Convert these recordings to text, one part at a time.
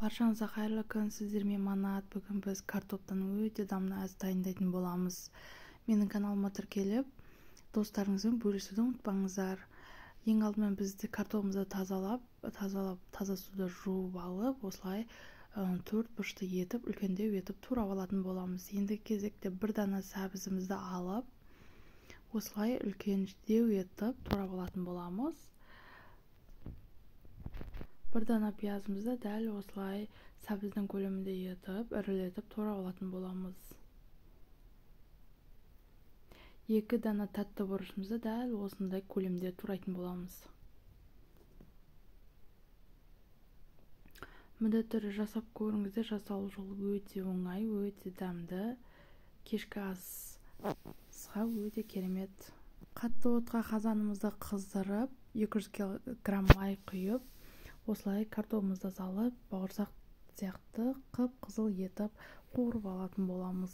Баршаңызға қайырлы күн, сіздермен Манат. Бүгін біз картоптан өте дамды ас дайындайтын боламыз. Менің каналыма тіркеліп, достарыңызбен бөлісуді ұмытпаңыздар. Ең алдымен бізді картопымызды таза суды жуып алып, осылай 4 бұрышты етіп, үлкендеу етіп турап алатын боламыз. Енді кезекте бір дана сәбізімізді алып, осылай үлкендеу етіп турап алатын боламыз. Bir dana piyazımızda dәл осылай сәбіздің көлемінде етіп, ірілетіп турап алатын боламыз. 2 дана тәтті бұрышымызды дәл осындай көлемде турайтын боламыз. Міндетті түрде жасап көріңіздер, жасалу жолы өте оңай, өте дәмді. Кешкі асқа өте керемет. Қатты отқа қазанымызды қыздырып, 200 грамм май құйып, осылай картопымызды салып, бауырсақ сияқты қып-қызыл етіп қуырып алатын боламыз.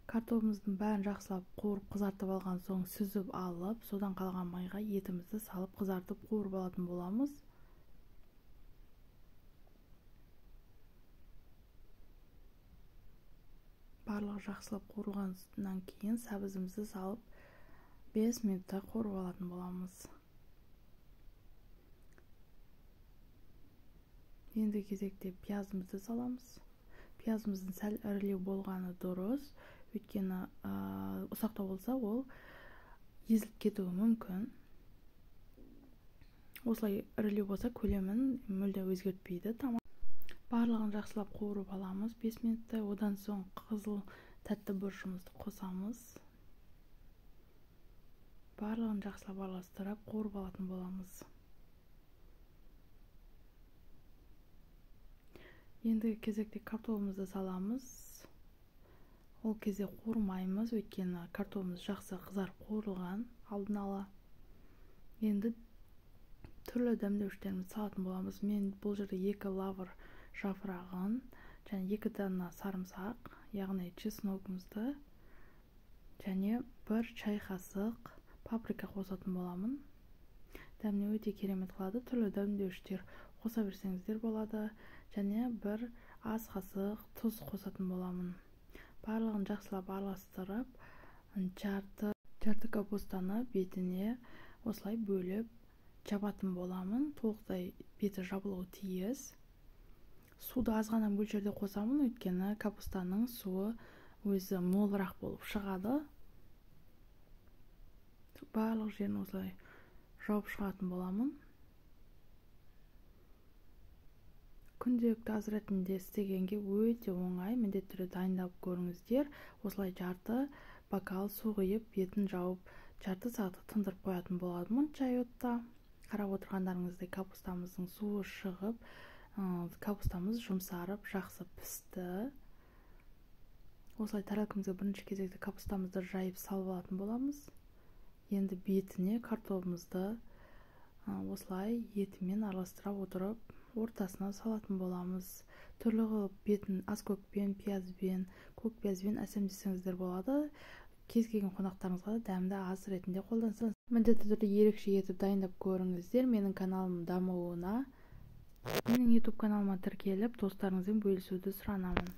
Картопымыздың бәрін жақсылап қуырып қызартып алған соң сүзіп алып, содан қалған майға етімізді салып қызартып қуырып алатын боламыз. Барлығы жақсылап қуырылғаннан кейін сәбізімізді салып 5 минутта қуырып алатын боламыз. Енді кезекте пиязымызды саламыз. Пиязымыздың сәл ірілеу болғаны дұрыс, өйткені ұсақтау болса ол езіліп кетуі мүмкін. Осылай ірілеу болса көлемін мүлде өзгертпейді. Барлығын жақсылап қуырып аламыз 5 минутта. Одан соң қызыл тәтті бұрышымызды қосамыз. Барлығын жақсылап араластырып қуырып алатын боламыз. Енді кезекте картопымызды саламыз. Ол кезде қуырмаймыз, өйткені картопымыз жақсы қызарып қуырылған алдын ала. Енді түрлі дәмдеуіштерімізді салатын боламыз. Мен бұл жерде 2 лавр жапырағын және 2 дана сарымсақ, яғни чесногымызды және 1 чай қасық паприка қосатын боламын. Дәміне өте керемет қылады. Түрлі дәмдеуіштер қоса берсеңіздер болады. Және 1 ас қасық тұз қосатын боламын. Барлығын жақсылап араластырып, жарты капустаны бетіне осылай бөліп жабатын боламын. Толықтай беті жабылуы тиіс. Суды азғана мөлшерде қосамын, өйткені капустаның суы өзі молырақ болып шығады. Барлық жерін осылай жауып шығатын боламын. Күнделікті ас ретінде істегенге өте оңай, міндетті түрде дайындап көріңіздер. Осылай жарты бокал су құйып, бетін жауып, жарты сағат тындырып қоятын боламын чай отта. Қарап отырғандарыңыздай капустамыздың суы шығып, капустамыз жұмсарып, жақсы пісті. Осылай тарелкамызға бірінші кезекте капустамызды жайып салып алатын боламыз. Енді бетіне картопымызды осылай етімен араластыра отырып, ортасына салатын боламыз. Түрлі қылып бетін аскөкпен, пиязбен, көк пиязбен әсемдесеңіздер болады. Кез келген қонақтарыңызға дәмді ас ретінде қолдансаңыз, міндетті түрде ерекше етіп дайындап көріңіздер. Менің каналым дамуына, менің YouTube каналыма тіркеліп, достарыңызбен бөлісуді сұранамын.